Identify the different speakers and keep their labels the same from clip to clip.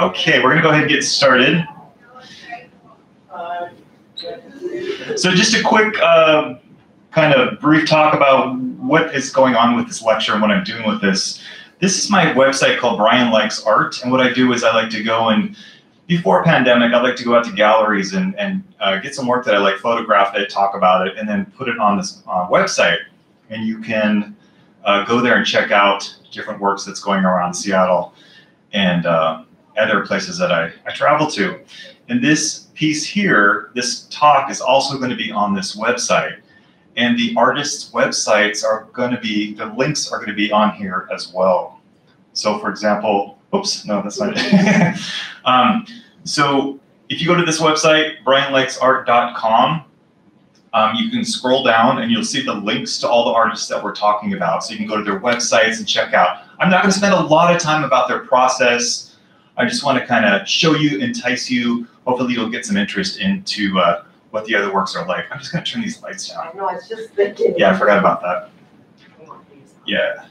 Speaker 1: Okay, we're going to go ahead and get started. So just a quick kind of brief talk about what is going on with this lecture and what I'm doing with this. This is my website called Bryon Likes Art, and what I do is I like to go and, before pandemic, I like to go out to galleries and get some work that I like, photograph it, talk about it, and then put it on this website. And you can go there and check out different works that's going around Seattle and other places that I travel to. And this piece here, this talk, is also going to be on this website. And the artists' websites are going to be, the links are going to be on here as well. So for example, oops, no, that's not it. So if you go to this website, bryonlikesart.com, you can scroll down and you'll see the links to all the artists that we're talking about. So you can go to their websites and check out. I'm not going to spend a lot of time about their process. I just want to kind of show you, entice you. Hopefully you'll get some interest into what the other works are like. I'm just going to turn these lights down.
Speaker 2: I know, it's just thinking.
Speaker 1: Yeah, I forgot about that. Yeah,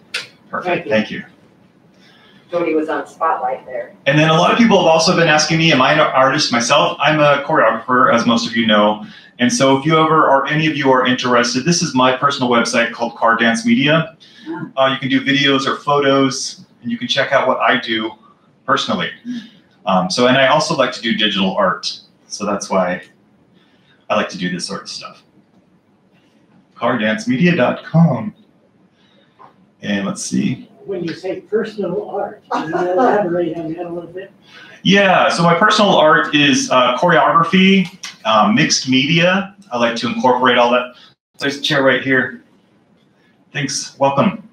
Speaker 1: perfect. Thank you.
Speaker 2: Jody was on spotlight there.
Speaker 1: And then a lot of people have also been asking me, am I an artist myself? I'm a choreographer, as most of you know. And so if you ever, or any of you are interested, this is my personal website called Car Dance Media. You can do videos or photos, and you can check out what I do personally. And I also like to do digital art. So that's why I like to do this sort of stuff. cardancemedia.com. And let's see.
Speaker 3: When you say personal art, can you elaborate on that a little bit?
Speaker 1: Yeah, so my personal art is choreography, mixed media. I like to incorporate all that. There's a chair right here. Thanks, welcome.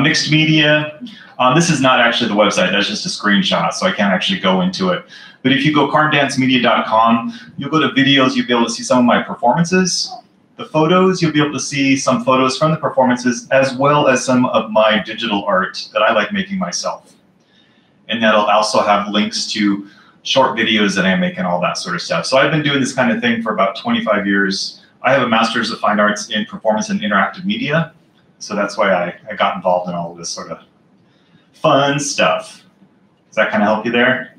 Speaker 1: Mixed media. This is not actually the website, that's just a screenshot, so I can't actually go into it. But if you go cardancemedia.com, you'll go to videos, you'll be able to see some of my performances. The photos, you'll be able to see some photos from the performances, as well as some of my digital art that I like making myself. And that'll also have links to short videos that I make and all that sort of stuff. So I've been doing this kind of thing for about 25 years. I have a Master's of Fine Arts in Performance and Interactive Media. So that's why I got involved in all of this sort of fun stuff. Does that kind of help you there?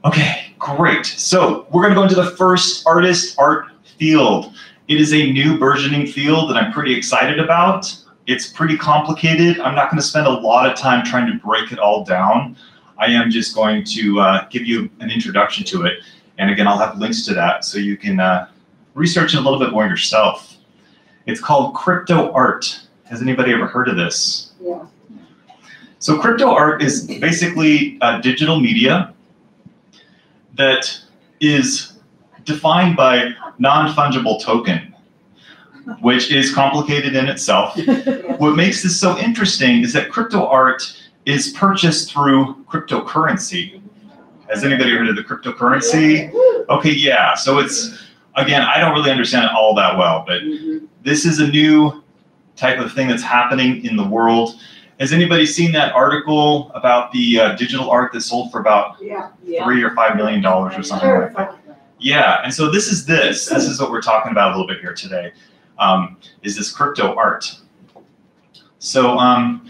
Speaker 1: Okay, great. So we're going to go into the first artist art field. It is a new burgeoning field that I'm pretty excited about. It's pretty complicated. I'm not going to spend a lot of time trying to break it all down. I am just going to give you an introduction to it. And again, I'll have links to that so you can research it a little bit more yourself. It's called crypto art. Has anybody ever heard of this?
Speaker 2: Yeah.
Speaker 1: So crypto art is basically digital media that is defined by non-fungible token, which is complicated in itself. What makes this so interesting is that crypto art is purchased through cryptocurrency. Has anybody heard of the cryptocurrency? Okay, yeah. So it's, again, I don't really understand it all that well, but this is a new type of thing that's happening in the world. Has anybody seen that article about the digital art that sold for about $3 or $5 million or something like that? Yeah, and so this is what we're talking about a little bit here today, is this crypto art. So I'm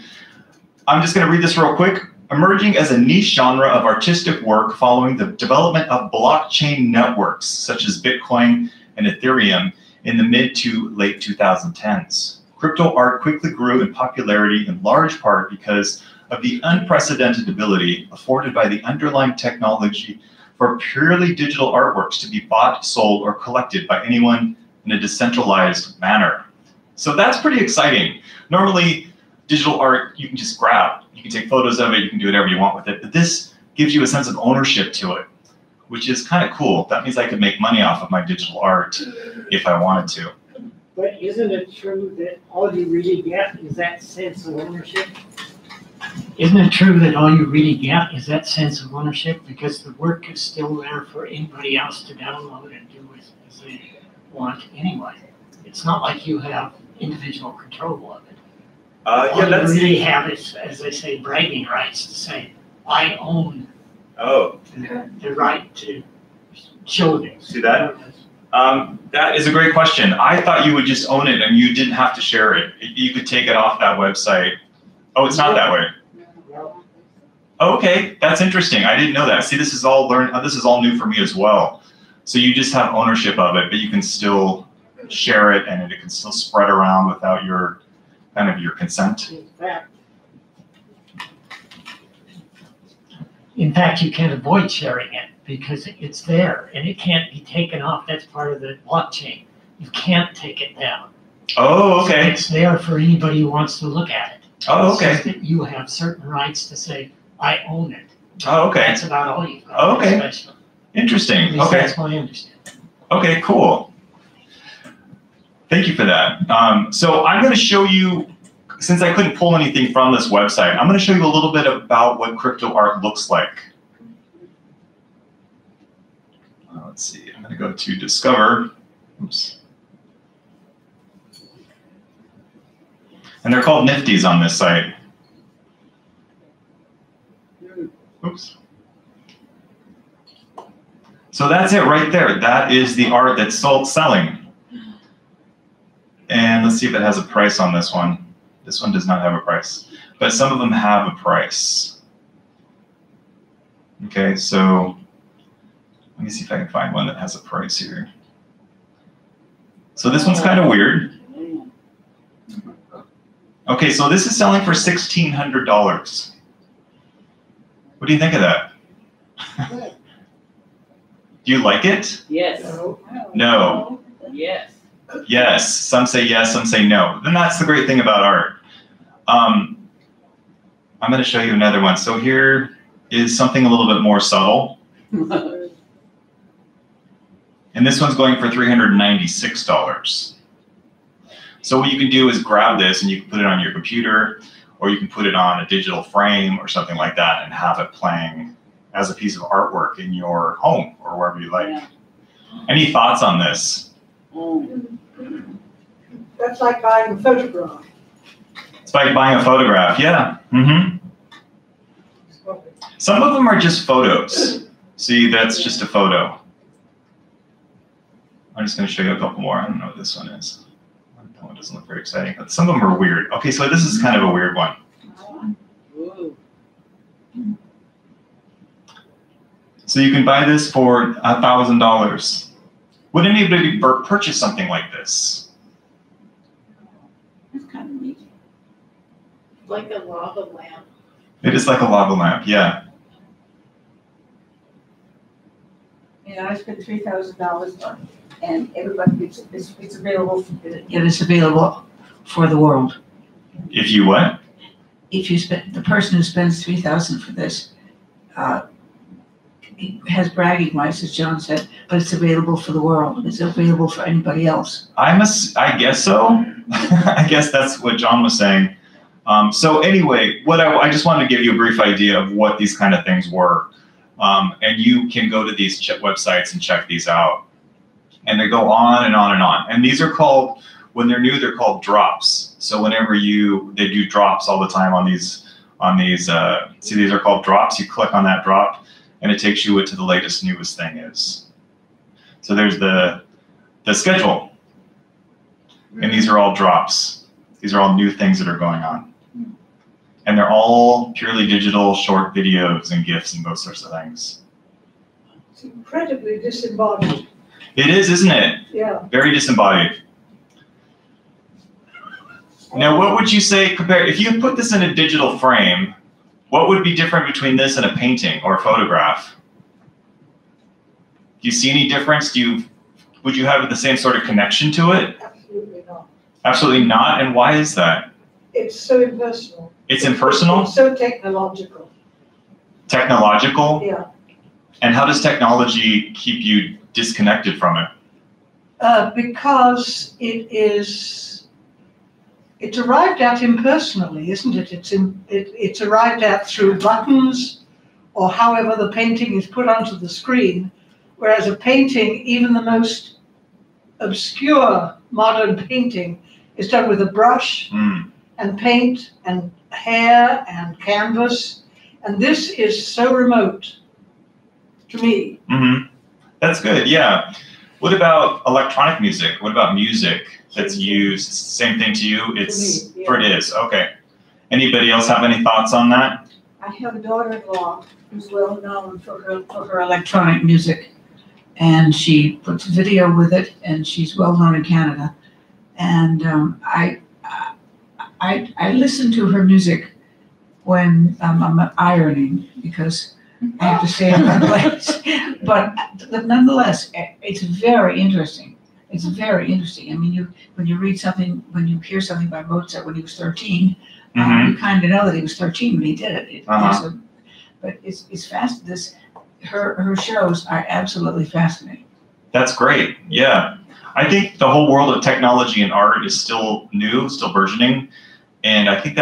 Speaker 1: just going to read this real quick. Emerging as a niche genre of artistic work following the development of blockchain networks such as Bitcoin and Ethereum in the mid to late 2010s. Crypto art quickly grew in popularity in large part because of the unprecedented ability afforded by the underlying technology for purely digital artworks to be bought, sold, or collected by anyone in a decentralized manner. So that's pretty exciting. Normally, digital art, you can just grab. You can take photos of it, you can do whatever you want with it, but this gives you a sense of ownership to it, which is kind of cool. That means I could make money off of my digital art if I wanted to.
Speaker 3: But isn't it true that all you really get is that sense of ownership? Isn't it true that all you really get is that sense of ownership, because the work is still there for anybody else to download and do as they want anyway? It's not like you have individual control of it. All you really have is, as they say, bragging rights to say, I own the right to show this.
Speaker 1: See that? That is a great question. I thought you would just own it and you didn't have to share it. You could take it off that website. Oh, it's not that way. Okay, that's interesting. I didn't know that. See, this is all this is all new for me as well. So you just have ownership of it, but you can still share it, and it can still spread around without your your consent.
Speaker 3: In fact, you can't avoid sharing it because it's there and it can't be taken off. That's part of the blockchain. You can't take it down.
Speaker 1: Oh, okay.
Speaker 3: So it's there for anybody who wants to look at it.
Speaker 1: Oh,
Speaker 3: It's
Speaker 1: okay.
Speaker 3: just that you have certain rights to say, I own it.
Speaker 1: Oh, okay.
Speaker 3: That's about all you've got.
Speaker 1: Oh, okay.
Speaker 3: Especially. At
Speaker 1: Interesting.
Speaker 3: least
Speaker 1: Okay.
Speaker 3: that's my understanding.
Speaker 1: Okay, cool. Thank you for that. So I'm going to show you, since I couldn't pull anything from this website, I'm going to show you a little bit about what crypto art looks like. Let's see. I'm going to go to Discover. Oops. And they're called Nifties on this site. Oops. So that's it right there. That is the art that's selling. And let's see if it has a price on this one. This one does not have a price, but some of them have a price. Okay, so let me see if I can find one that has a price here. So this one's kind of weird. Okay, so this is selling for $1,600. What do you think of that? Do you like it?
Speaker 4: Yes.
Speaker 1: No.
Speaker 4: Yes.
Speaker 1: Yes. Some say yes, some say no. And that's the great thing about art. I'm going to show you another one. So here is something a little bit more subtle. And this one's going for $396. So what you can do is grab this and you can put it on your computer, or you can put it on a digital frame or something like that and have it playing as a piece of artwork in your home or wherever you like.
Speaker 4: Yeah.
Speaker 1: Any thoughts on this?
Speaker 5: That's like buying a photograph.
Speaker 1: It's like buying a photograph, yeah. Mm-hmm. Some of them are just photos. See, that's just a photo. I'm just going to show you a couple more. I don't know what this one is. That one doesn't look very exciting, but some of them are weird. Okay, so this is kind of a weird one.
Speaker 4: Ooh. So
Speaker 1: you can buy this for $1,000. Would anybody purchase something like this?
Speaker 4: That's kind of neat.
Speaker 2: Like a lava lamp.
Speaker 1: It is like a lava lamp, yeah.
Speaker 6: I spent $3,000 on it, and everybody, it's available. It is available for the world.
Speaker 1: If you what?
Speaker 6: If you spend, the person who spends $3,000 for this, he has bragging rights, as John said, but it's available for the world. It's available for anybody else.
Speaker 1: I guess so. I guess that's what John was saying. So anyway, what I just wanted to give you a brief idea of what these kind of things were. And you can go to these websites and check these out. And they go on and on and on. And these are called, when they're new, they're called drops. So whenever they do drops all the time on these, see, these are called drops. You click on that drop and it takes you to the latest, newest thing is. So there's the schedule. And these are all drops. These are all new things that are going on. And they're all purely digital, short videos and GIFs and those sorts of things.
Speaker 5: It's incredibly disembodied.
Speaker 1: It is, isn't it?
Speaker 5: Yeah.
Speaker 1: Very disembodied. Now, what would you say if you put this in a digital frame, what would be different between this and a painting or a photograph? Do you see any difference? Would you have the same sort of connection to it?
Speaker 5: Absolutely not.
Speaker 1: Absolutely not. And why is that?
Speaker 5: It's so impersonal.
Speaker 1: It's impersonal?
Speaker 5: It's so technological.
Speaker 1: Technological?
Speaker 5: Yeah.
Speaker 1: And how does technology keep you disconnected from it?
Speaker 5: Because it's arrived at impersonally, isn't it? It's arrived at through buttons or however the painting is put onto the screen, whereas a painting, even the most obscure modern painting, is done with a brush and paint and hair and canvas, and this is so remote to me.
Speaker 1: Mm-hmm. That's good, yeah. What about electronic music? What about music that's used? Same thing to you? It is, okay. Anybody else have any thoughts on that?
Speaker 6: I have a daughter-in-law who's well known for her electronic music. And she puts video with it, and she's well known in Canada. And I listen to her music when I'm ironing, because I have to stay in my place. But nonetheless, it's very interesting. It's very interesting. I mean, when you read something, when you hear something by Mozart when he was 13, you kind of know that he was 13 when he did it. But it's fast. Her shows are absolutely fascinating.
Speaker 1: That's great. Yeah. I think the whole world of technology and art is still new, still burgeoning. And I think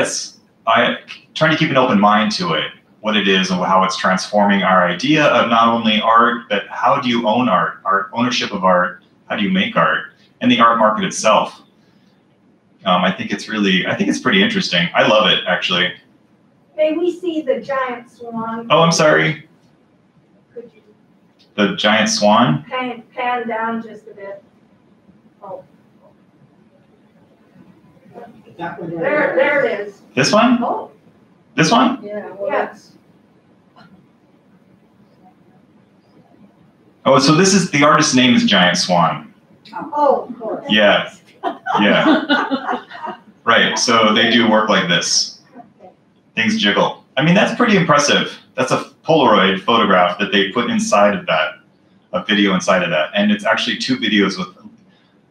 Speaker 1: I trying to keep an open mind to it, what it is and how it's transforming our idea of not only art, but how do you own art, ownership of art, how do you make art, and the art market itself. I think it's pretty interesting. I love it, actually.
Speaker 2: May we see the giant swan?
Speaker 1: Oh, I'm sorry.
Speaker 2: Could you
Speaker 1: The giant swan?
Speaker 2: pan down just a bit? Oh,
Speaker 3: That one right
Speaker 2: there it is.
Speaker 1: This one?
Speaker 2: Oh,
Speaker 1: This one?
Speaker 6: Yeah, well,
Speaker 2: yes.
Speaker 1: Oh, so the artist's name is Giant Swan.
Speaker 2: Oh, of course.
Speaker 1: Yeah. Yeah. Right. So they do work like this. Things jiggle. I mean, that's pretty impressive. That's a Polaroid photograph that they put inside of that, a video inside of that. And it's actually 2 videos with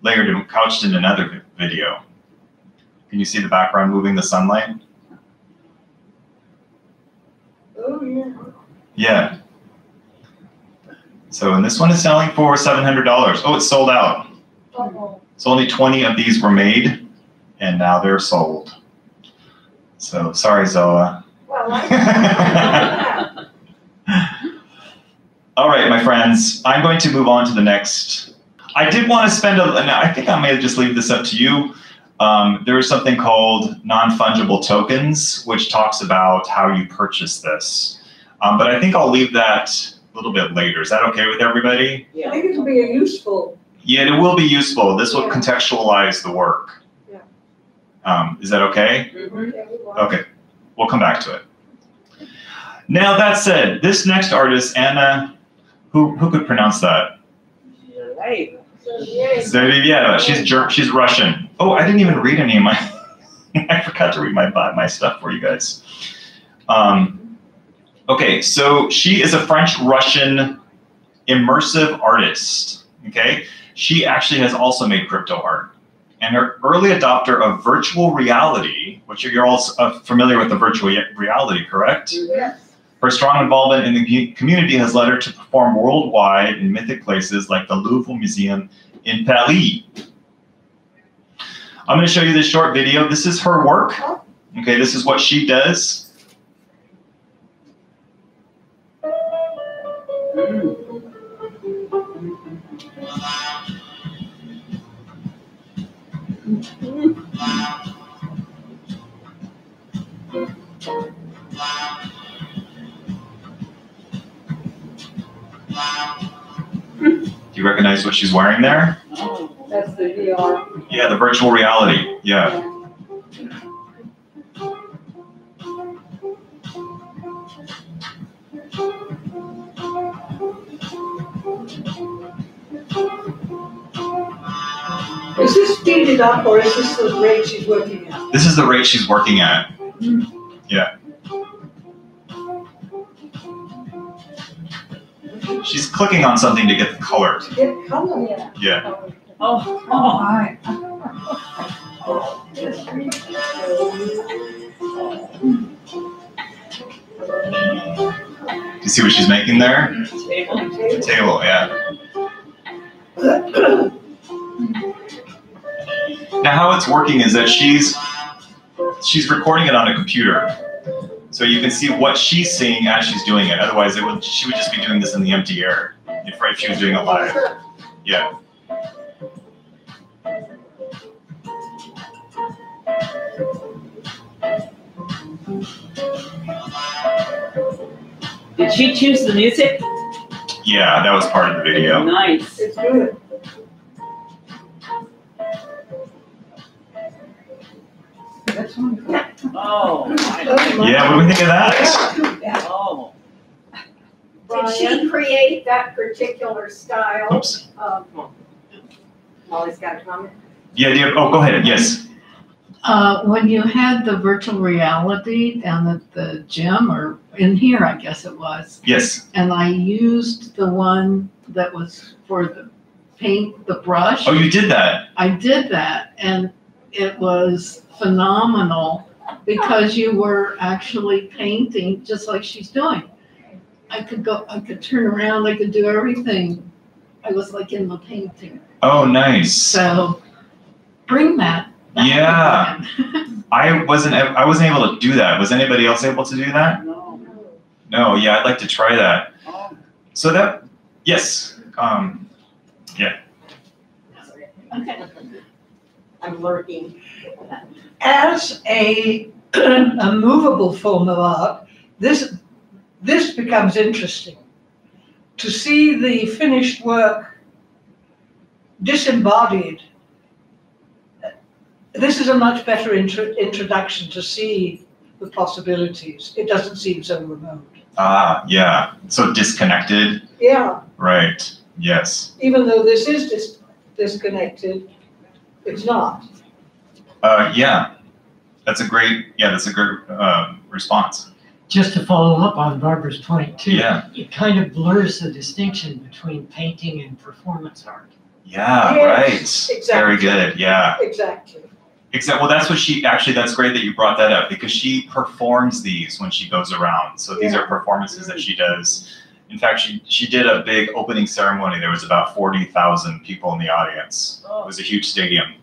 Speaker 1: layered and couched in another video. Can you see the background moving the sunlight?
Speaker 2: Oh, yeah.
Speaker 1: Yeah. So, and this one is selling for $700. Oh, it's sold out.
Speaker 2: Uh-oh.
Speaker 1: So only 20 of these were made, and now they're sold. So, sorry, Zoa.
Speaker 2: Well, I
Speaker 1: All right, my friends, I'm going to move on to the next. I did want to spend I think I may just leave this up to you. There is something called Non-Fungible Tokens, which talks about how you purchase this. But I think I'll leave that a little bit later. Is that okay with everybody?
Speaker 6: I think it'll be a useful.
Speaker 1: Yeah, it will be useful. This will contextualize the work.
Speaker 2: Yeah.
Speaker 1: Is that okay?
Speaker 6: Mm-hmm.
Speaker 1: Okay, we'll come back to it. Now, that said, this next artist, Anna, who could pronounce that? Zereviev. She's Russian. Oh, I didn't even read any of my. I forgot to read my stuff for you guys. Okay, so she is a French-Russian immersive artist. Okay, she actually has also made crypto art, and her early adopter of virtual reality, which you're all familiar with the virtual reality, correct?
Speaker 2: Yes.
Speaker 1: Her strong involvement in the community has led her to perform worldwide in mythic places like the Louvre Museum in Paris. I'm going to show you this short video. This is her work. Okay, this is what she does. Do you recognize what she's wearing there?
Speaker 6: That's the VR.
Speaker 1: Yeah, the virtual reality. Yeah.
Speaker 5: Is this speeded up or is this the rate she's working at?
Speaker 1: This is the rate she's working at. Yeah. She's clicking on something to get the color.
Speaker 5: Get color.
Speaker 1: Yeah.
Speaker 6: Hi.
Speaker 1: Do you see what she's making there? A table, yeah. Now how it's working is that she's recording it on a computer. So you can see what she's seeing as she's doing it. Otherwise she would just be doing this in the empty air if she was doing it live. Yeah.
Speaker 4: Did she choose the music?
Speaker 1: Yeah, that was part of the video.
Speaker 4: Nice.
Speaker 5: It's good.
Speaker 6: that's wonderful.
Speaker 4: Oh,
Speaker 1: Yeah, what do we think of that?
Speaker 6: Yeah.
Speaker 4: oh.
Speaker 2: Did she create that particular style?
Speaker 1: Oops.
Speaker 2: Molly's got a comment.
Speaker 1: Yeah, oh, go ahead, yes.
Speaker 7: When you had the virtual reality down at the gym, or in here, I guess it was,
Speaker 1: Yes.
Speaker 7: and I used the one that was for the paint, the brush.
Speaker 1: Oh, you did that?
Speaker 7: I did that, and it was phenomenal because you were actually painting just like she's doing. I could turn around, I could do everything. I was like in the painting.
Speaker 1: Oh, nice.
Speaker 7: So bring that back
Speaker 1: Yeah.
Speaker 7: again.
Speaker 1: I wasn't able to do that. Was anybody else able to do that?
Speaker 4: No.
Speaker 1: No, yeah, I'd like to try that.
Speaker 4: Oh.
Speaker 1: So that, yes, yeah.
Speaker 7: Okay.
Speaker 2: I'm lurking.
Speaker 5: As a movable form of art, this becomes interesting. To see the finished work disembodied, this is a much better introduction to see the possibilities. It doesn't seem so remote.
Speaker 1: Ah, yeah, so disconnected,
Speaker 5: Yeah,
Speaker 1: right, yes.
Speaker 5: even though this is disconnected, it's not.
Speaker 1: Yeah, that's a great response.
Speaker 3: Just to follow up on Barbara's point too.
Speaker 1: Yeah.
Speaker 3: It kind of blurs the distinction between painting and performance art.
Speaker 1: Yeah,
Speaker 5: Yes,
Speaker 1: right,
Speaker 5: exactly.
Speaker 1: very good, yeah.
Speaker 5: Exactly.
Speaker 1: Well, that's what that's great that you brought that up, because she performs these when she goes around. So these are performances that she does. In fact, she did a big opening ceremony. There was about 40,000 people in the audience. It was a huge stadium,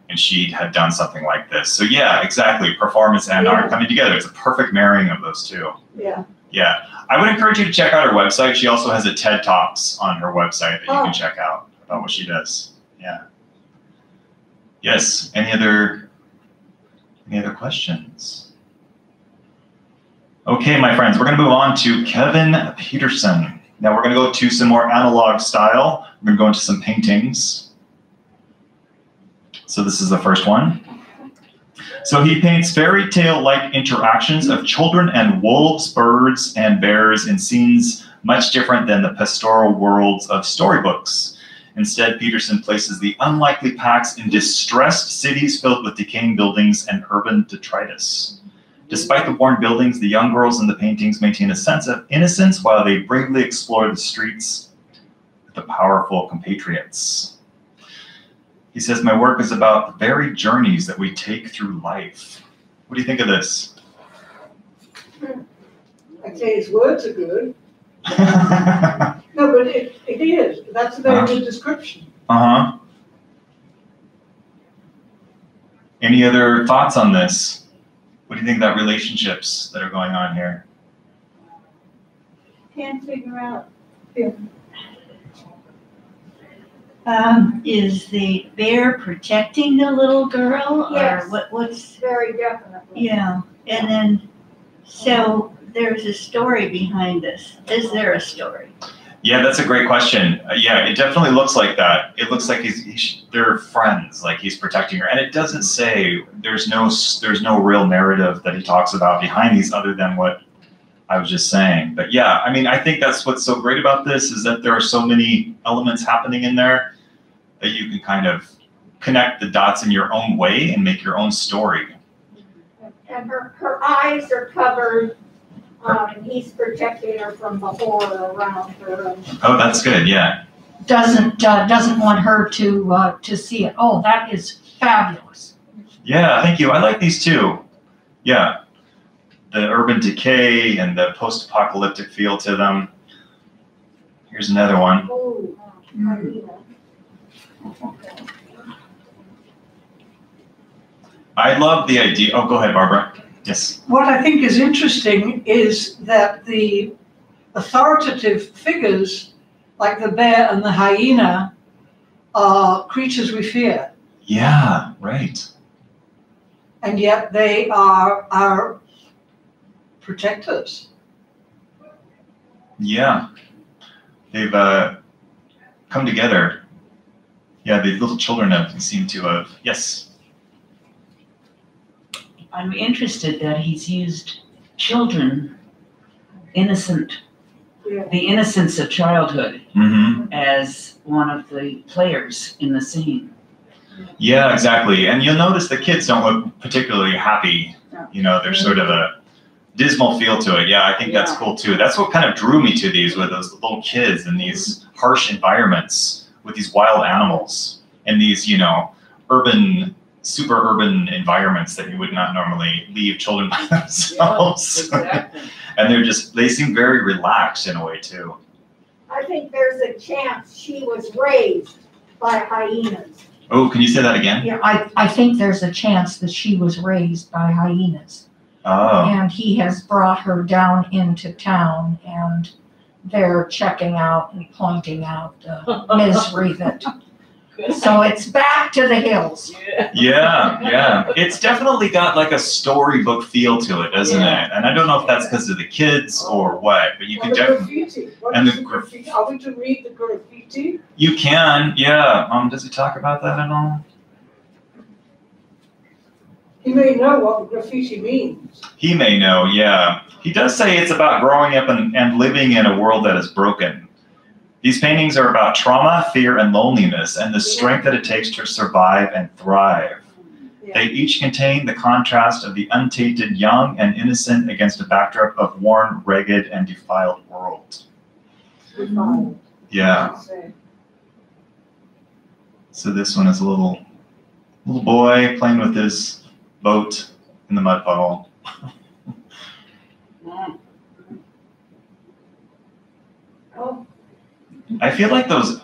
Speaker 1: and she had done something like this. So yeah, exactly, performance and art coming together. It's a perfect marrying of those two.
Speaker 5: Yeah.
Speaker 1: Yeah, I would encourage you to check out her website. She also has a TED Talks on her website that you can check out about what she does. Yeah. Yes, any other questions? Okay, my friends, we're going to move on to Kevin Peterson. Now we're going to go to some more analog style. We're going to go into some paintings. So this is the first one. So he paints fairy tale-like interactions of children and wolves, birds, and bears in scenes much different than the pastoral worlds of storybooks. Instead, Peterson places the unlikely packs in distressed cities filled with decaying buildings and urban detritus. Despite the worn buildings, the young girls in the paintings maintain a sense of innocence while they bravely explore the streets with the powerful compatriots. He says, my work is about the very journeys that we take through life. What do you think of this?
Speaker 5: I'd say his words are good. No, but it is. That's a very good description.
Speaker 1: Uh-huh. Any other thoughts on this? What do you think about relationships that are going on here?
Speaker 2: Can't figure out.
Speaker 8: Is the bear protecting the little girl,
Speaker 2: Yes.
Speaker 8: or what's?
Speaker 2: Very definitely.
Speaker 8: Yeah, and then so there's a story behind this. Is there a story?
Speaker 1: Yeah, that's a great question. Yeah, it definitely looks like that. It looks like they're friends, like he's protecting her, and it doesn't say there's no real narrative that he talks about behind these other than what I was just saying. But yeah, I mean, I think that's what's so great about this is that there are so many elements happening in there that you can kind of connect the dots in your own way and make your own story.
Speaker 2: And her eyes are covered, and he's protecting her from the horror around her.
Speaker 1: Oh, that's good. Yeah.
Speaker 9: Doesn't want her to see it. Oh, that is fabulous.
Speaker 1: Yeah, thank you. I like these too. Yeah. The urban decay and the post-apocalyptic feel to them. Here's another one.
Speaker 2: Oh, Marina.
Speaker 1: I love the idea. Oh, go ahead, Barbara. Yes.
Speaker 5: What I think is interesting is that the authoritative figures, like the bear and the hyena, are creatures we fear.
Speaker 1: Yeah, right.
Speaker 5: And yet they are our protectors.
Speaker 1: Yeah. They've come together. Yeah, the little children seem to have. Yes.
Speaker 6: I'm interested that he's used children, innocent, the innocence of childhood, as one of the players in the scene.
Speaker 1: Yeah, exactly. And you'll notice the kids don't look particularly happy. You know, there's sort of a dismal feel to it. Yeah, I think that's cool too. That's what kind of drew me to these, with those little kids in these harsh environments with these wild animals and these, you know, urban, super urban environments that you would not normally leave children by themselves.
Speaker 6: Yeah, exactly.
Speaker 1: And they seem very relaxed in a way too.
Speaker 2: I think there's a chance she was raised by hyenas.
Speaker 1: Oh, can you say that again?
Speaker 9: Yeah, I think there's a chance that she was raised by hyenas.
Speaker 1: Oh.
Speaker 9: And he has brought her down into town, and they're checking out and pointing out the misery that. So it's back to the hills.
Speaker 1: Yeah. It's definitely got like a storybook feel to it, doesn't it? And I don't know if that's because of the kids or what, but you can definitely.
Speaker 5: Graffiti.
Speaker 1: And
Speaker 5: What is
Speaker 1: the
Speaker 5: the graffiti? Are we to read the graffiti?
Speaker 1: You can, yeah. Does he talk about that at all?
Speaker 5: You may know what the graffiti means.
Speaker 1: He may know, yeah. He does say it's about growing up and living in a world that is broken. These paintings are about trauma, fear, and loneliness, and the strength that it takes to survive and thrive. They each contain the contrast of the untainted young and innocent against a backdrop of worn, ragged, and defiled world. Yeah. So this one is a little boy playing with his boat in the mud puddle. I feel like those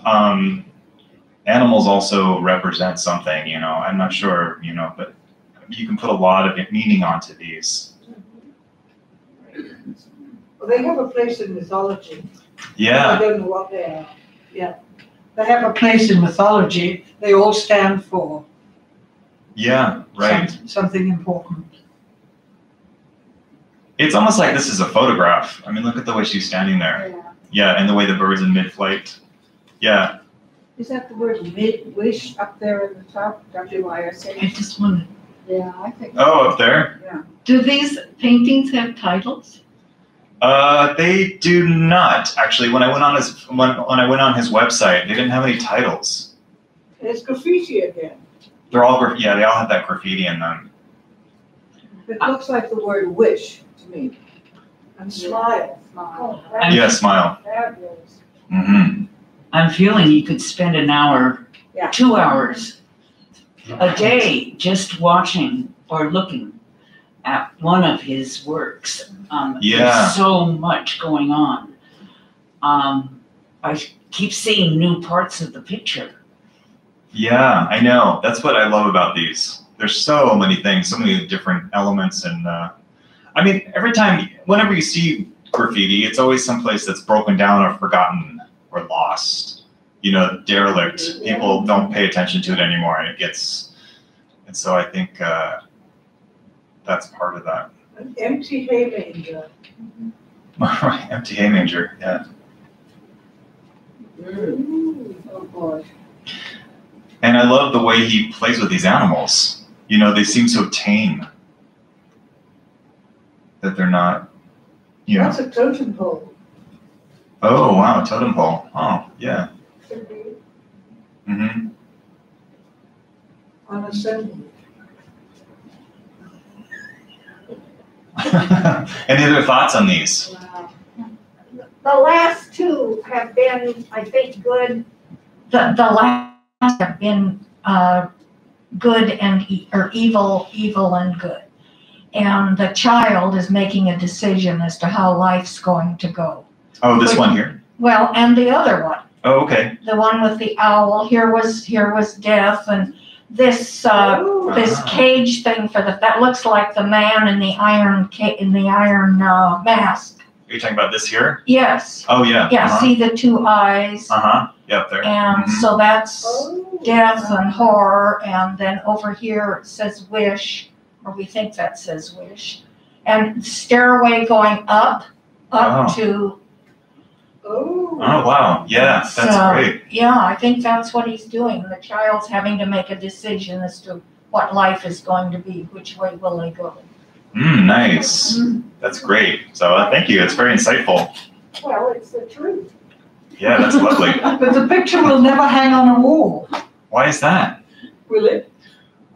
Speaker 1: animals also represent something, you know. I'm not sure, you know, but you can put a lot of meaning onto these.
Speaker 5: Well, they have a place in mythology. I
Speaker 1: Yeah.
Speaker 5: don't know what they are. Yeah. They have a place in mythology. They all stand for
Speaker 1: Yeah, right.
Speaker 5: something important.
Speaker 1: It's almost like this is a photograph. I mean, look at the way she's standing there. Yeah, and the way the bird's in mid-flight. Yeah.
Speaker 10: Is that the word wish up there in the top, W-I-S-H?
Speaker 7: I just wondered,
Speaker 10: Yeah, I think.
Speaker 1: Oh, up there?
Speaker 7: do these paintings have titles?
Speaker 1: They do not. Actually, when I went on his website, they didn't have any titles.
Speaker 5: And it's graffiti again.
Speaker 1: They're all they all have that graffiti in them.
Speaker 10: It looks like the word wish to me.
Speaker 5: And smile.
Speaker 10: Smile.
Speaker 1: Yeah, smile.
Speaker 5: Fabulous.
Speaker 1: Mm-hmm.
Speaker 6: I'm feeling you could spend an hour, 2 hours a day just watching or looking at one of his works. There's so much going on. I keep seeing new parts of the picture.
Speaker 1: Yeah, I know. That's what I love about these. There's so many things, so many different elements, and I mean, whenever you see graffiti, it's always someplace that's broken down or forgotten or lost. You know, derelict. People don't pay attention to it anymore, and so I think that's part of that.
Speaker 5: An empty hay manger.
Speaker 1: Right, empty hay manger. Yeah.
Speaker 10: Oh, boy.
Speaker 1: And I love the way he plays with these animals. You know, they seem so tame that they're not, you know.
Speaker 5: That's a totem pole.
Speaker 1: Oh, wow, a totem pole. Oh, yeah.
Speaker 5: Should be
Speaker 1: Mm-hmm.
Speaker 5: unassembled.
Speaker 1: Any other thoughts on these?
Speaker 2: Wow. The last two have been, I think, good.
Speaker 9: The last have been good and or evil and good. And the child is making a decision as to how life's going to go.
Speaker 1: Oh, this one here?
Speaker 9: Well, and the other one,
Speaker 1: Oh, okay.
Speaker 9: the one with the owl, here was death, and this this cage thing that looks like the man in the iron mask.
Speaker 1: Are you talking about this here?
Speaker 9: Yes.
Speaker 1: Oh, yeah.
Speaker 9: Yeah, see the two eyes.
Speaker 1: Yeah, up there.
Speaker 9: And so that's death and horror, and then over here it says wish, or we think that says wish, and stairway going up to.
Speaker 1: Oh, wow. Yeah, that's great.
Speaker 9: Yeah, I think that's what he's doing. The child's having to make a decision as to what life is going to be, which way will they go.
Speaker 1: Nice. That's great. So thank you. It's very insightful.
Speaker 2: Well, it's the truth.
Speaker 1: Yeah, that's lovely.
Speaker 5: But the picture will never hang on a wall.
Speaker 1: Why is that?
Speaker 10: Will it?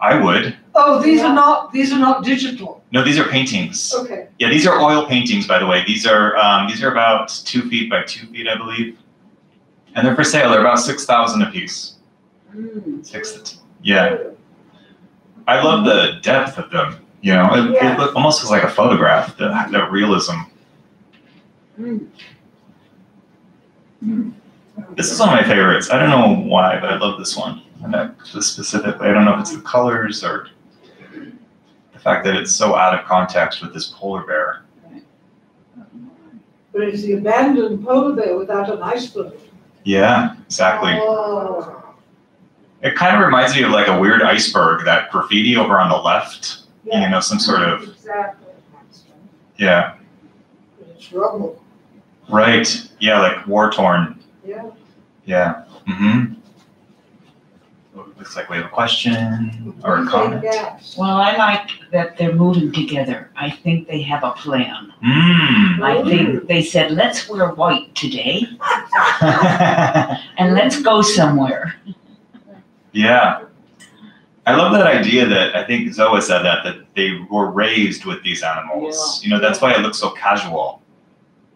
Speaker 1: I would.
Speaker 5: Oh, these are not digital.
Speaker 1: No, these are paintings.
Speaker 5: Okay.
Speaker 1: Yeah, these are oil paintings, by the way. These are about 2 feet by 2 feet, I believe, and they're for sale. They're about 6,000 a piece. Yeah, I love the depth of them. You know, it almost looks like a photograph. The realism. This is one of my favorites. I don't know why, but I love this one. And specifically, I don't know if it's the colors or the fact that it's so out of context with this polar bear.
Speaker 5: But it's the abandoned polar bear without an iceberg.
Speaker 1: Yeah, exactly.
Speaker 5: Oh.
Speaker 1: It kind of reminds me of like a weird iceberg, that graffiti over on the left.
Speaker 2: Yeah.
Speaker 1: You know, some sort of,
Speaker 2: Exactly.
Speaker 1: yeah.
Speaker 5: It's rubble.
Speaker 1: Right. Yeah, like war-torn.
Speaker 5: Yeah.
Speaker 1: Yeah. Looks like we have a question or a comment.
Speaker 6: Well, I like that they're moving together. I think they have a plan. I think they said, let's wear white today and let's go somewhere.
Speaker 1: Yeah. I love that idea that I think Zoe said that they were raised with these animals. You know, that's why it looks so casual.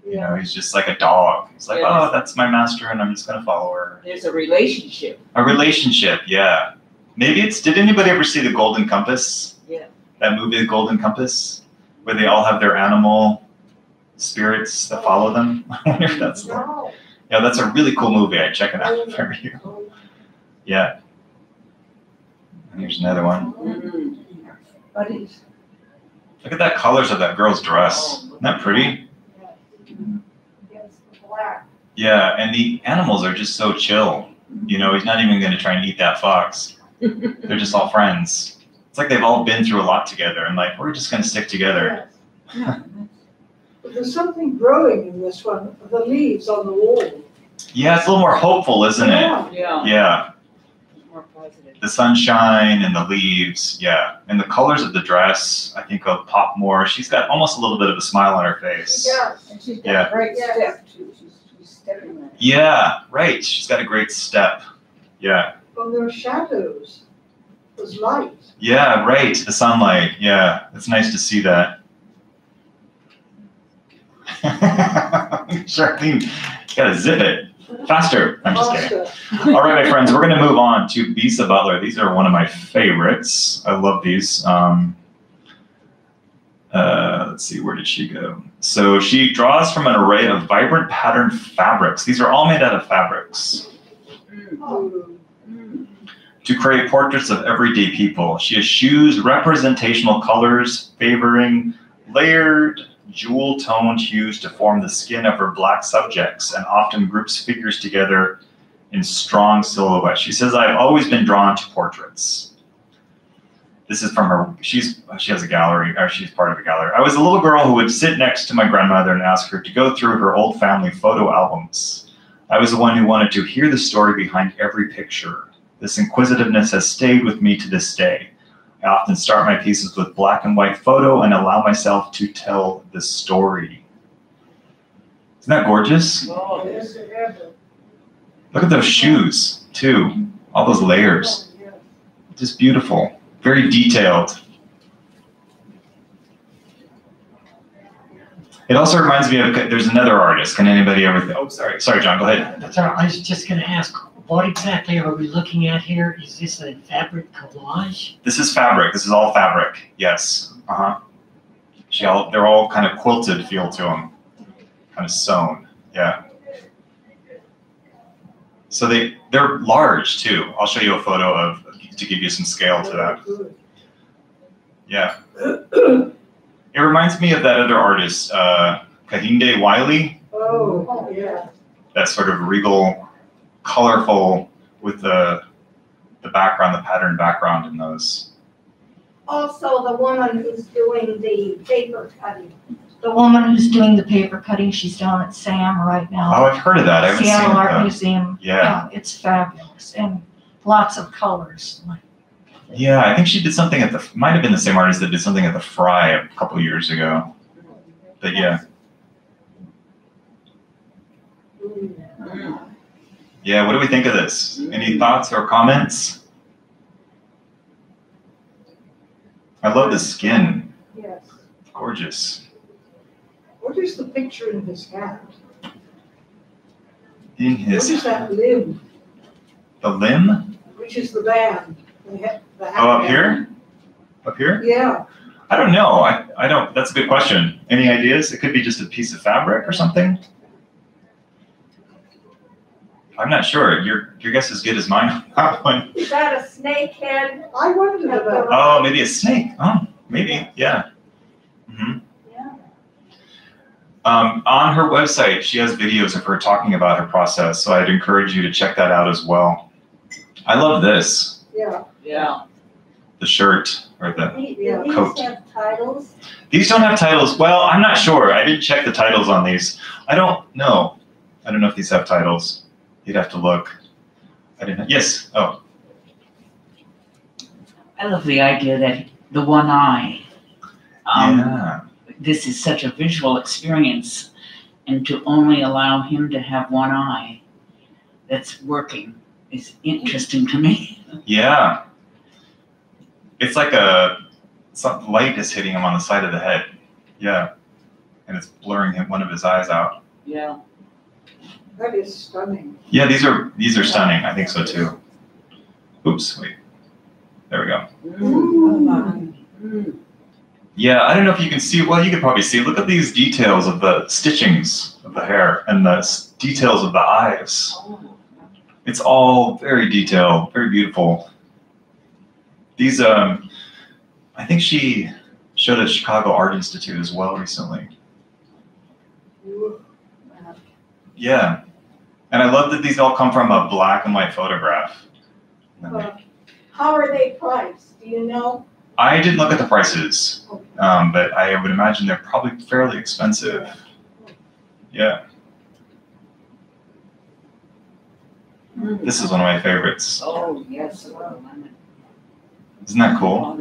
Speaker 1: You know, he's just like a dog. He's like, oh, that's my master and I'm just going to follow her.
Speaker 10: There's a relationship.
Speaker 1: A relationship, yeah. Maybe did anybody ever see The Golden Compass?
Speaker 10: Yeah.
Speaker 1: That movie, The Golden Compass, where they all have their animal spirits that follow them? I wonder if that's yeah, that's a really cool movie. I'd check it out for you. Yeah. And here's another one.
Speaker 5: Buddies.
Speaker 1: Look at that colors of that girl's dress. Isn't that pretty?
Speaker 2: Black.
Speaker 1: Yeah, and the animals are just so chill. You know, he's not even going to try and eat that fox. They're just all friends. It's like they've all been through a lot together and like, we're just going to stick together.
Speaker 5: But there's something growing in this one, the leaves on the wall.
Speaker 1: Yeah, it's a little more hopeful, isn't it?
Speaker 10: Yeah.
Speaker 1: Yeah.
Speaker 10: More positive.
Speaker 1: The sunshine and the leaves, yeah. And the colors of the dress, I think, will pop more. She's got almost a little bit of a smile on her face.
Speaker 2: Yeah.
Speaker 10: And she's got
Speaker 1: Yeah.
Speaker 10: a great step too. She's stepping there.
Speaker 1: Yeah, right. She's got a great step. Yeah.
Speaker 5: Well, there are shadows. There's light.
Speaker 1: Yeah, right. The sunlight. Yeah. It's nice to see that. Charlene, you gotta zip it. Faster. I'm just kidding. All right, my friends, we're going to move on to Bisa Butler. These are one of my favorites. I love these. Let's see, where did she go? So she draws from an array of vibrant patterned fabrics. These are all made out of fabrics. To create portraits of everyday people. She eschews representational colors, favoring layered, jewel-toned hues to form the skin of her Black subjects, and often groups figures together in strong silhouette. She says, I've always been drawn to portraits. This is from her, she has a gallery, or she's part of a gallery. I was a little girl who would sit next to my grandmother and ask her to go through her old family photo albums. I was the one who wanted to hear the story behind every picture. This inquisitiveness has stayed with me to this day. I often start my pieces with black and white photo and allow myself to tell the story. Isn't that gorgeous?
Speaker 10: Oh,
Speaker 1: Look at those shoes, too. All those layers. Just beautiful. Very detailed. It also reminds me of, there's another artist. Can anybody ever, oh, sorry, John, go ahead.
Speaker 3: That's all right. I was just going to ask, what exactly are we looking at here? Is this a fabric collage?
Speaker 1: This is fabric. This is all fabric. Yes. They're all kind of quilted feel to them. Kind of sewn. Yeah. So they're large too. I'll show you a photo to give you some scale to that. Yeah. It reminds me of that other artist, Kehinde Wiley.
Speaker 5: Oh, yeah.
Speaker 1: That sort of regal, colorful with the background, the pattern background in those.
Speaker 2: Also, the woman who's doing the paper cutting.
Speaker 9: The woman who's doing the paper cutting, she's down at SAM right now.
Speaker 1: Oh, I've heard of that. I haven't
Speaker 9: Seattle
Speaker 1: seen it
Speaker 9: Art
Speaker 1: though.
Speaker 9: Museum.
Speaker 1: Yeah.
Speaker 9: It's fabulous and lots of colors.
Speaker 1: Yeah, I think she did something at the, might have been the same artist that did something at the Fry a couple years ago. But yeah. Yeah, what do we think of this? Any thoughts or comments? I love the skin.
Speaker 5: Yes.
Speaker 1: Gorgeous.
Speaker 5: What is the picture in his hand?
Speaker 1: In
Speaker 5: What
Speaker 1: his,
Speaker 5: is that limb?
Speaker 1: the limb?
Speaker 5: Which is the band? The
Speaker 1: Oh, up here? Up here?
Speaker 5: Yeah.
Speaker 1: I don't know. I don't, that's a good question. Any ideas? It could be just a piece of fabric or something. I'm not sure. Your guess is good as mine on that one.
Speaker 2: Is that a snake head?
Speaker 5: I wondered about that.
Speaker 1: Oh, maybe a snake. Oh, maybe. Yeah. Mm-hmm.
Speaker 2: Yeah.
Speaker 1: On her website, she has videos of her talking about her process, so I'd encourage you to check that out as well. I love this.
Speaker 5: Yeah.
Speaker 6: Yeah.
Speaker 1: The shirt or the
Speaker 2: Do
Speaker 1: coat.
Speaker 2: these have titles?
Speaker 1: These don't have titles. Well, I'm not sure. I didn't check the titles on these. I don't know. I don't know if these have titles. You'd have to look. I didn't. Yes. Oh.
Speaker 11: I love the idea that the one eye.
Speaker 1: Yeah.
Speaker 11: This is such a visual experience, and to only allow him to have one eye that's working is interesting to me.
Speaker 1: Yeah. It's like some light is hitting him on the side of the head. Yeah. And it's blurring one of his eyes out.
Speaker 6: Yeah.
Speaker 5: That is stunning.
Speaker 1: Yeah, these are stunning. I think so too. Oops, wait. There we go. Yeah, I don't know if you can see, well, you can probably see. Look at these details of the stitchings of the hair and the details of the eyes. It's all very detailed, very beautiful. These, I think she showed at Chicago Art Institute as well recently. Yeah. And I love that these all come from a black and white photograph.
Speaker 2: How are they priced? Do you know?
Speaker 1: I didn't look at the prices, but I would imagine they're probably fairly expensive. Yeah. This is one of my favorites.
Speaker 6: Oh, yes.
Speaker 1: Isn't that cool?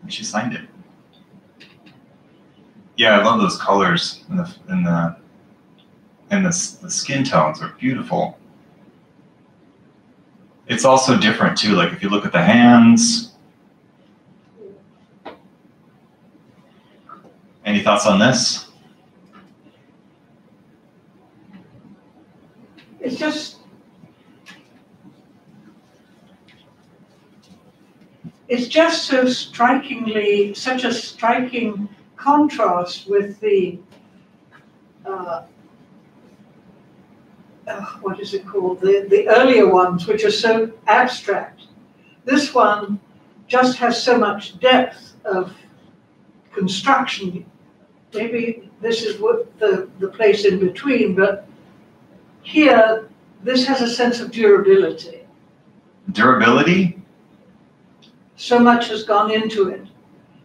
Speaker 1: And she signed it. Yeah, I love those colors and the skin tones are beautiful. It's also different too. Like if you look at the hands. Any thoughts on this?
Speaker 5: It's just so strikingly, such a striking contrast with the, what is it called? The earlier ones, which are so abstract. This one just has so much depth of construction. Maybe this is what the place in between, but here, this has a sense of durability.
Speaker 1: Durability?
Speaker 5: So much has gone into it.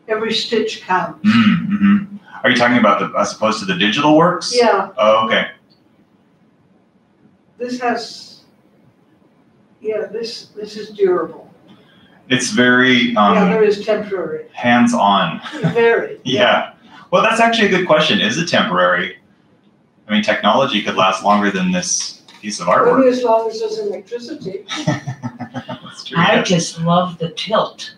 Speaker 5: Every stitch counts.
Speaker 1: Mm-hmm. Are you talking about as opposed to the digital works?
Speaker 5: Yeah.
Speaker 1: Oh, okay.
Speaker 5: This has, yeah, this is durable.
Speaker 1: It's very
Speaker 5: There is temporary.
Speaker 1: hands-on.
Speaker 5: Very.
Speaker 1: Yeah. Well, that's actually a good question. Is it temporary? I mean, technology could last longer than this piece of artwork.
Speaker 5: Only as long as there's electricity.
Speaker 1: That's true.
Speaker 11: I
Speaker 1: Yeah.
Speaker 11: just love the tilt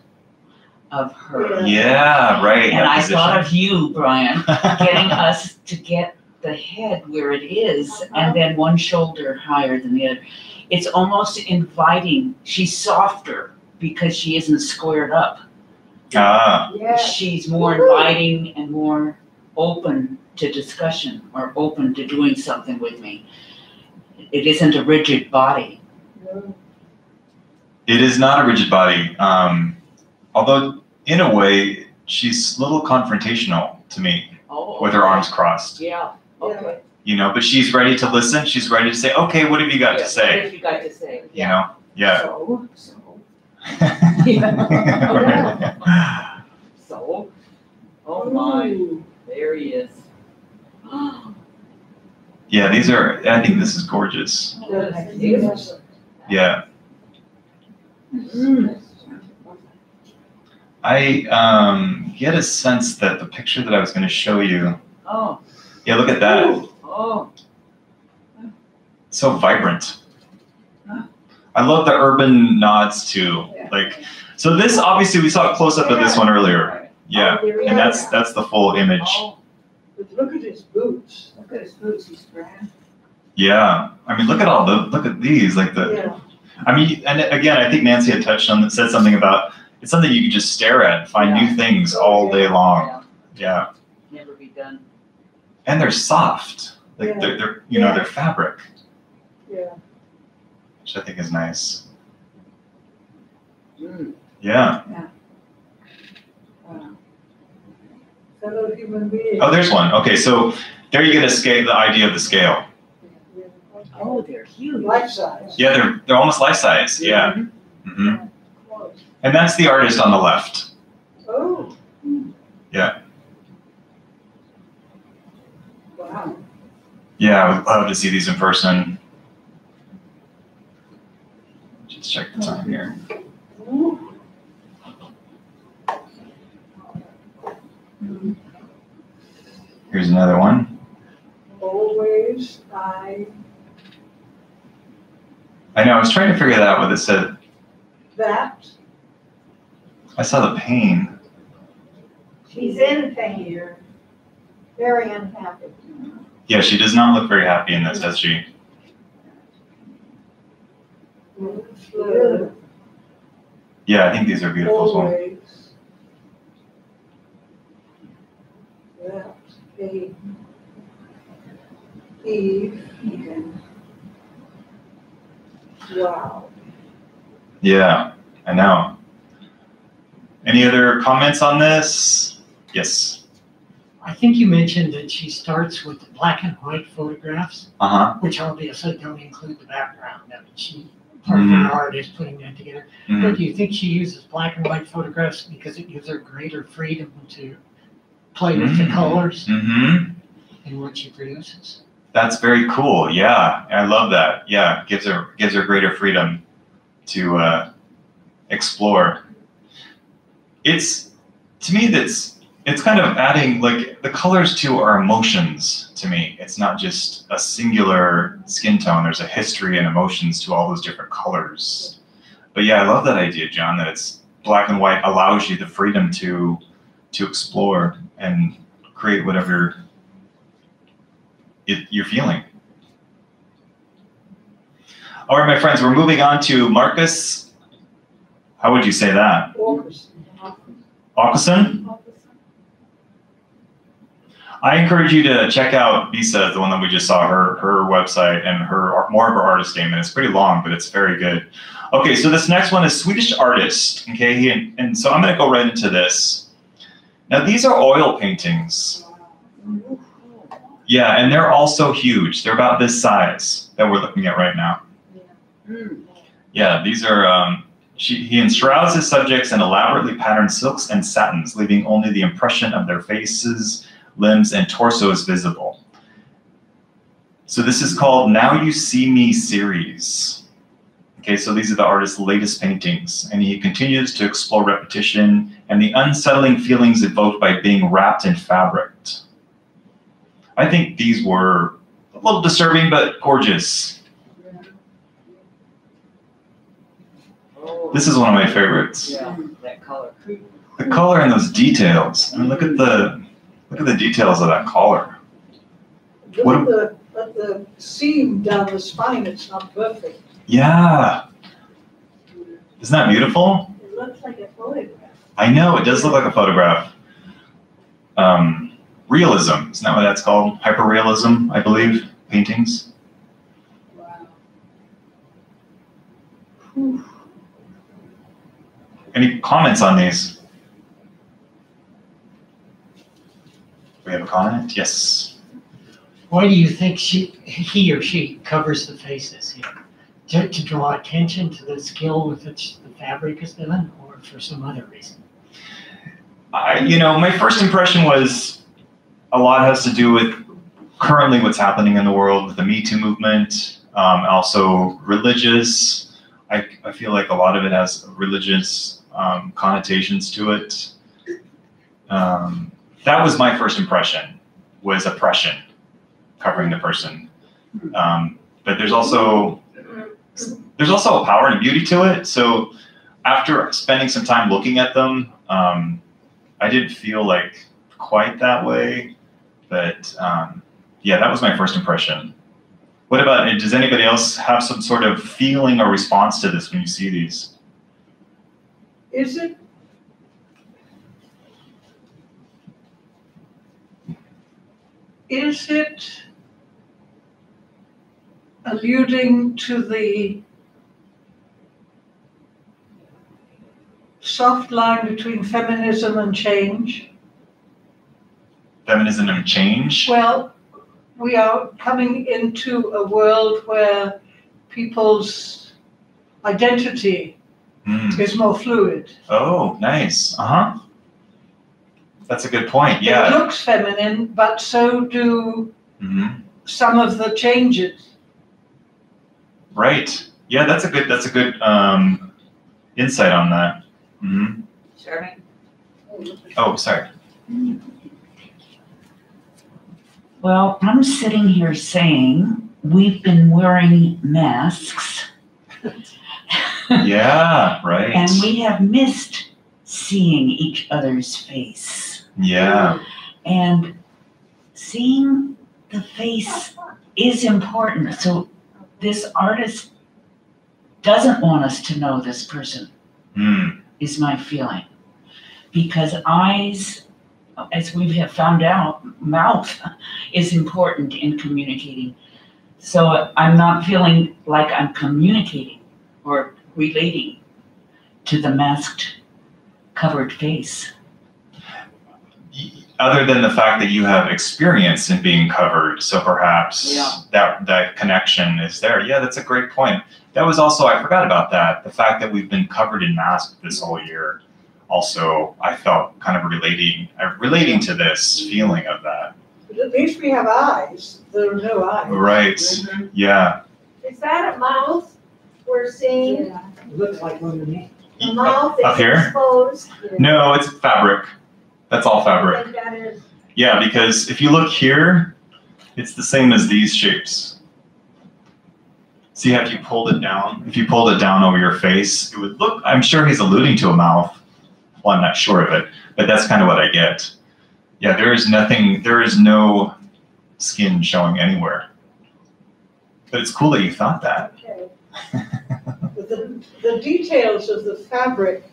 Speaker 11: of her.
Speaker 1: Yeah, right.
Speaker 11: And
Speaker 1: that
Speaker 11: I
Speaker 1: position.
Speaker 11: thought of you, Bryon, getting us to get the head where it is and then one shoulder higher than the other. It's almost inviting. She's softer because she isn't squared up.
Speaker 1: Ah,
Speaker 2: Yeah.
Speaker 11: She's more inviting and more open to discussion or open to doing something with me. It isn't a rigid body.
Speaker 1: it is not a rigid body. Although, in a way, she's a little confrontational to me
Speaker 6: Oh.
Speaker 1: with her arms crossed.
Speaker 6: Yeah, okay.
Speaker 1: You know, but she's ready to listen. She's ready to say, okay, what have you got to
Speaker 6: What
Speaker 1: say?
Speaker 6: have you got to say?
Speaker 1: You know? Yeah.
Speaker 6: So, oh my, there he is.
Speaker 1: Yeah, I think this is gorgeous.
Speaker 6: Yes.
Speaker 1: Yeah. I get a sense that the picture that I was going to show you.
Speaker 11: Oh.
Speaker 1: Yeah, look at that.
Speaker 11: Oh.
Speaker 1: So vibrant. I love the urban nods too. Like, so this obviously we saw a close up of this one earlier. Yeah, and that's the full image.
Speaker 10: Oh, but look at his boots. Look at his boots. He's grand.
Speaker 1: Yeah, I mean, look at these, like the.
Speaker 10: Yeah.
Speaker 1: I mean, and again, I think Nancy had touched on that, said something about it's something you can just stare at and find new things all day long. Yeah.
Speaker 11: Never be done.
Speaker 1: And they're soft, like they're you know, they're fabric.
Speaker 10: Yeah.
Speaker 1: Which I think is nice.
Speaker 11: Mm.
Speaker 1: Yeah.
Speaker 10: Wow. Fellow human being.
Speaker 1: Oh, there's one. Okay, so there you get the idea of the scale.
Speaker 11: Oh, they're huge.
Speaker 10: Life size.
Speaker 1: Yeah, they're almost life size. Yeah. Mm-hmm. And that's the artist on the left.
Speaker 10: Oh.
Speaker 1: Yeah.
Speaker 10: Wow.
Speaker 1: Yeah, I would love to see these in person. Just check the time here. Here's another one.
Speaker 10: Always
Speaker 1: I know, I was trying to figure that out, what it said.
Speaker 10: that.
Speaker 1: I saw the pain.
Speaker 2: She's in pain, very unhappy.
Speaker 1: Yeah, she does not look very happy in this, does she? Yeah, I think these are beautiful as well.
Speaker 10: Always. That. Eve. Wow.
Speaker 1: Yeah, I know. Any other comments on this? Yes.
Speaker 3: I think you mentioned that she starts with the black and white photographs,
Speaker 1: Uh-huh.
Speaker 3: which obviously don't include the background. I mean, part of her art is putting that together.
Speaker 1: Mhm.
Speaker 3: But do you think she uses black and white photographs because it gives her greater freedom to play with the colors
Speaker 1: Mm-hmm.
Speaker 3: in what she produces?
Speaker 1: That's very cool. Yeah, I love that. Yeah, gives her greater freedom to explore. To me, it's kind of adding, like, the colors to our emotions. To me, it's not just a singular skin tone. There's a history and emotions to all those different colors. But yeah, I love that idea, John. That it's black and white allows you the freedom to explore and create whatever you're feeling. All right, my friends, we're moving on to Marcus. How would you say that? Aucusson? I encourage you to check out Bisa, the one that we just saw, her website and more of her artist statement. It's pretty long, but it's very good. Okay, so this next one is Swedish artist. Okay, and so I'm going to go right into this. Now, these are oil paintings. Yeah, and they're also huge. They're about this size that we're looking at right now. Yeah, these are, he enshrouds his subjects in elaborately patterned silks and satins, leaving only the impression of their faces, limbs, and torsos visible. So this is called Now You See Me series. Okay, so these are the artist's latest paintings, and he continues to explore repetition and the unsettling feelings evoked by being wrapped in fabric. I think these were a little disturbing, but gorgeous. This is one of my favorites.
Speaker 11: Yeah, that color.
Speaker 1: The color and those details. I mean, look at the details of that collar.
Speaker 10: Look at the seam down the spine. It's not perfect.
Speaker 1: Yeah. Isn't that beautiful?
Speaker 2: It looks like a photograph.
Speaker 1: I know, it does look like a photograph. Realism, isn't that what that's called? Hyperrealism, I believe, paintings.
Speaker 10: Wow.
Speaker 1: Any comments on these? We have a comment? Yes.
Speaker 3: Why do you think he or she covers the faces here? To draw attention to the skill with which the fabric is done, or for some other reason?
Speaker 1: My first impression was a lot has to do with currently what's happening in the world with the Me Too movement, also religious. I feel like a lot of it has religious connotations to it. That was my first impression, was oppression covering the person. But there's also a power and a beauty to it. So after spending some time looking at them, I didn't feel like quite that way. But yeah, that was my first impression. What about, does anybody else have some sort of feeling or response to this when you see these?
Speaker 5: Is it alluding to the soft line between feminism and change?
Speaker 1: Feminism and change?
Speaker 5: Well, we are coming into a world where people's identity is more fluid.
Speaker 1: Oh, nice. Uh-huh. That's a good point.
Speaker 5: It
Speaker 1: Yeah.
Speaker 5: looks feminine, but so do some of the changes.
Speaker 1: Right. Yeah, that's a good insight on that.
Speaker 11: Sorry.
Speaker 1: Oh, sorry.
Speaker 11: Well, I'm sitting here saying we've been wearing masks.
Speaker 1: Yeah, right.
Speaker 11: And we have missed seeing each other's face.
Speaker 1: Yeah.
Speaker 11: And seeing the face is important. So this artist doesn't want us to know this person, is my feeling. Because eyes, as we have found out, mouth is important in communicating. So I'm not feeling like I'm communicating or relating to the masked, covered face.
Speaker 1: Other than the fact that you have experience in being covered, so perhaps that connection is there. Yeah, that's a great point. That was also, I forgot about that, the fact that we've been covered in masks this whole year. Also, I felt kind of relating to this feeling of that.
Speaker 10: But at least we have eyes. There are no eyes.
Speaker 1: Right. Yeah.
Speaker 2: Is that a mouth we're seeing?
Speaker 10: Yeah.
Speaker 3: It looks like one to me.
Speaker 2: The mouth
Speaker 1: Up
Speaker 2: is
Speaker 1: here?
Speaker 2: exposed.
Speaker 1: No, it's fabric. That's all
Speaker 2: I
Speaker 1: fabric.
Speaker 2: think that is.
Speaker 1: Yeah, because if you look here, it's the same as these shapes. See how if you pulled it down over your face, it would look, I'm sure he's alluding to a mouth. Well, I'm not sure of it, but that's kind of what I get. Yeah, there is no skin showing anywhere. But it's cool that you thought that.
Speaker 10: Okay. But the details of the fabric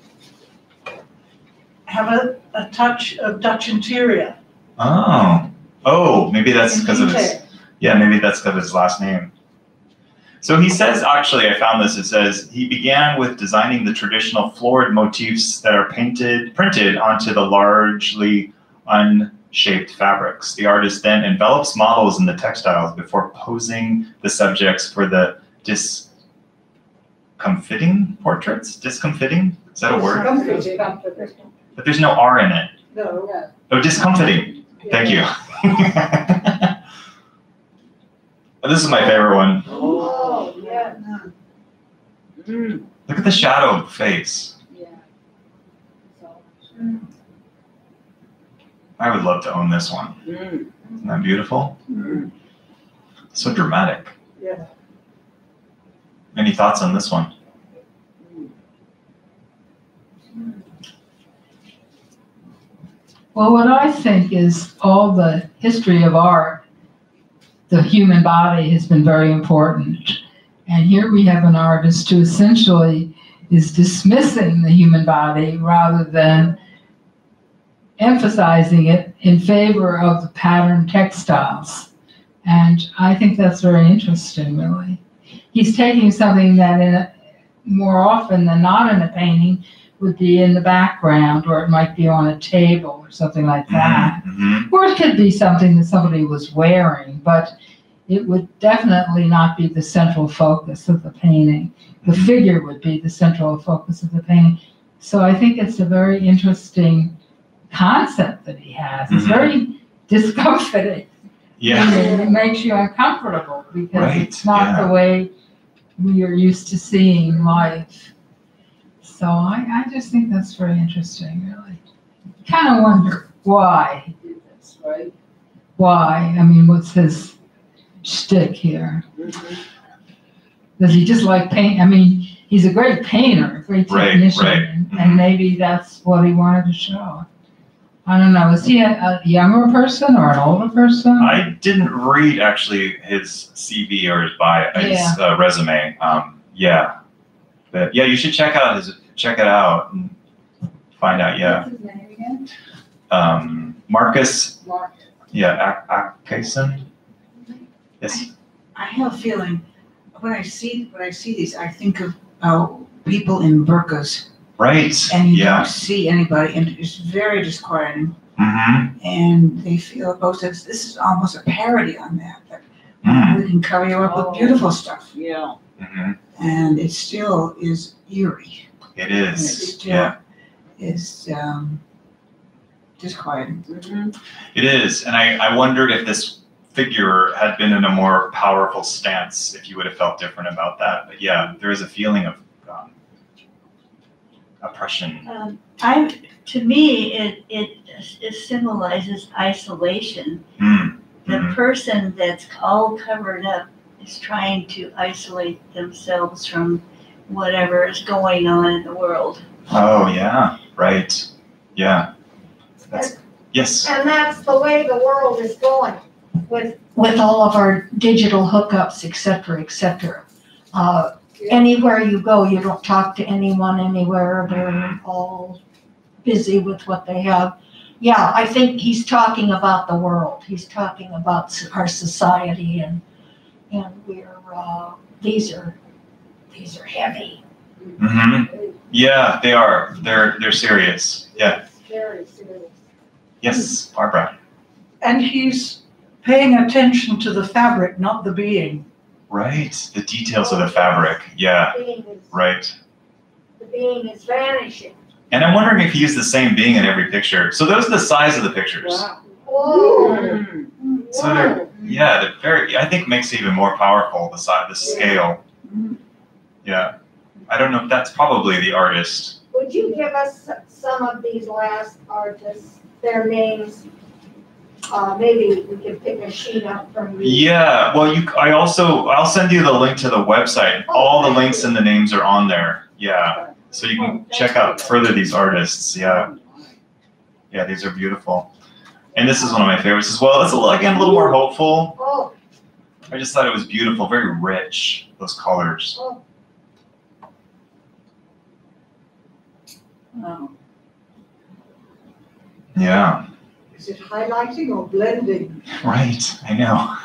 Speaker 5: Have a touch of Dutch interior.
Speaker 1: Oh, maybe that's
Speaker 5: in
Speaker 1: because of his,
Speaker 5: detail.
Speaker 1: yeah, maybe that's because of his last name. So he says, actually, I found this, it says, he began with designing the traditional florid motifs that are printed onto the largely unshaped fabrics. The artist then envelops models in the textiles before posing the subjects for the discomfiting portraits? Discomfiting? Is that a word? But there's no R in it.
Speaker 10: No.
Speaker 1: Oh, discomfiting. Thank you. This is my favorite one.
Speaker 10: Oh, yeah.
Speaker 1: Look at the shadow face.
Speaker 10: Yeah.
Speaker 1: I would love to own this one. Isn't that beautiful? So dramatic.
Speaker 10: Yeah.
Speaker 1: Any thoughts on this one?
Speaker 12: Well, what I think is all the history of art, the human body has been very important. And here we have an artist who essentially is dismissing the human body rather than emphasizing it in favor of the patterned textiles. And I think that's very interesting, really. He's taking something that more often than not in a painting would be in the background, or it might be on a table or something like that. Or it could be something that somebody was wearing, but it would definitely not be the central focus of the painting. The figure would be the central focus of the painting. So I think it's a very interesting concept that he has. It's very discomforting.
Speaker 1: Yeah.
Speaker 12: It makes you uncomfortable because
Speaker 1: Right,
Speaker 12: it's not the way we are used to seeing live. So I just think that's very interesting, really. Kind of wonder why.
Speaker 10: That's right.
Speaker 12: Why? I mean, what's his shtick here? Does he just like paint? I mean, he's a great painter, a great
Speaker 1: Right,
Speaker 12: technician,
Speaker 1: right.
Speaker 12: and maybe that's what he wanted to show. I don't know. Is he a younger person or an older person?
Speaker 1: I didn't read actually his CV or his resume. Yeah, but yeah, you should check it out and find out. Yeah,
Speaker 10: What's his name again?
Speaker 1: Marcus.
Speaker 10: Mark.
Speaker 1: Yeah, Akason. Yes.
Speaker 6: I have a feeling, when I see these, I think of people in burqas,
Speaker 1: Right.
Speaker 6: and you
Speaker 1: Yeah.
Speaker 6: don't see anybody, and it's very disquieting.
Speaker 1: Mm-hmm.
Speaker 6: And they feel both as this is almost a parody on that.
Speaker 1: Mm.
Speaker 6: We can cover you up with beautiful stuff,
Speaker 10: Yeah.
Speaker 1: Mm-hmm.
Speaker 6: and it still is eerie.
Speaker 1: It
Speaker 6: And it
Speaker 1: is.
Speaker 6: still
Speaker 1: Yeah.
Speaker 6: is disquieting.
Speaker 1: It is, and I wondered if this figure had been in a more powerful stance, if you would have felt different about that. But yeah, there is a feeling of oppression.
Speaker 8: To me, it symbolizes isolation.
Speaker 1: Mm.
Speaker 8: The
Speaker 1: Mhm.
Speaker 8: person that's all covered up is trying to isolate themselves from whatever is going on in the world.
Speaker 1: Oh yeah, right. Yeah. Yes.
Speaker 2: And that's the way the world is going with
Speaker 9: all of our digital hookups, et cetera, anywhere you go, you don't talk to anyone anywhere. They're all busy with what they have. Yeah, I think he's talking about the world. He's talking about our society, and we're these are heavy.
Speaker 1: Mm-hmm. Yeah, they are. They're serious. Yeah.
Speaker 2: very serious.
Speaker 1: Yes, Barbara.
Speaker 5: And he's paying attention to the fabric, not the being.
Speaker 1: Right. The details of the fabric. Yeah. Right.
Speaker 2: The being is vanishing.
Speaker 1: And I'm wondering if he used the same being in every picture. So those are the size of the pictures.
Speaker 10: Wow.
Speaker 2: Whoa.
Speaker 1: So they're very. I think makes it even more powerful the size, the scale. Yeah. I don't know if that's probably the artist.
Speaker 2: Would you give us some of these last artists, their names? Maybe we can pick a sheet up from you.
Speaker 1: Yeah. Well, I'll send you the link to the website. All the links and the names are on there. Yeah. So you can check out further these artists. Yeah. Yeah, these are beautiful. And this is one of my favorites as well. It's a little more hopeful.
Speaker 2: Oh,
Speaker 1: I just thought it was beautiful, very rich, those colors.
Speaker 2: oh.
Speaker 10: Oh.
Speaker 1: Yeah.
Speaker 10: Is it highlighting or blending?
Speaker 1: Right. I know.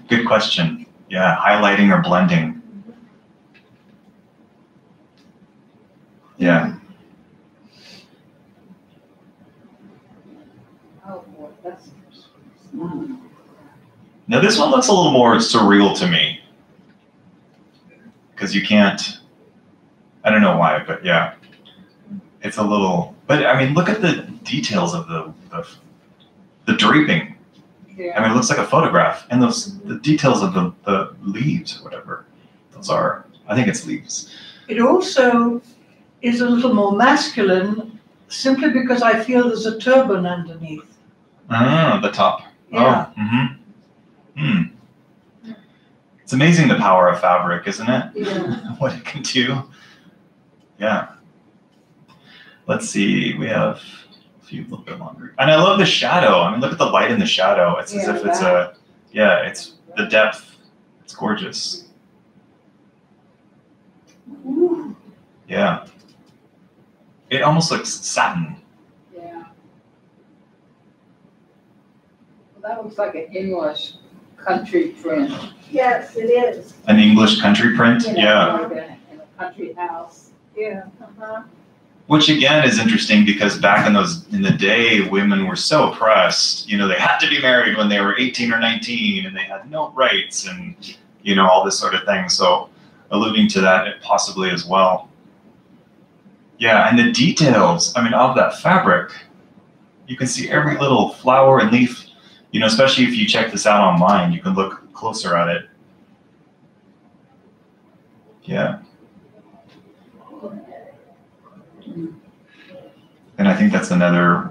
Speaker 1: Good question. Yeah, highlighting or blending. Yeah.
Speaker 10: Oh, boy, that's.
Speaker 1: Now this one looks a little more surreal to me. Because you can't, I don't know why, but yeah. It's a little, but I mean, look at the details of the draping.
Speaker 10: Yeah.
Speaker 1: I mean, it looks like a photograph, and the details of the leaves or whatever those are. I think it's leaves.
Speaker 5: It also is a little more masculine, simply because I feel there's a turban underneath.
Speaker 1: Ah, the top.
Speaker 5: Yeah.
Speaker 1: Oh, mm-hmm. It's amazing the power of fabric, isn't it?
Speaker 10: Yeah.
Speaker 1: What it can do. Yeah. Let's see. We have a few, a little bit longer. And I love the shadow. I mean, look at the light in the shadow. It's as if it's it's the depth. It's gorgeous.
Speaker 10: Ooh.
Speaker 1: Yeah. It almost looks satin.
Speaker 10: Yeah. Well, that looks like an English country print.
Speaker 2: Yes, it is.
Speaker 1: An English country print. Yeah.
Speaker 10: Like in a country house. Yeah.
Speaker 2: Uh-huh.
Speaker 1: Which again is interesting because back in the day, women were so oppressed. You know, they had to be married when they were 18 or 19, and they had no rights, and all this sort of thing. So, alluding to that possibly as well. Yeah, and the details. I mean, of that fabric, you can see every little flower and leaf. Especially if you check this out online, you can look closer at it. Yeah. And I think that's another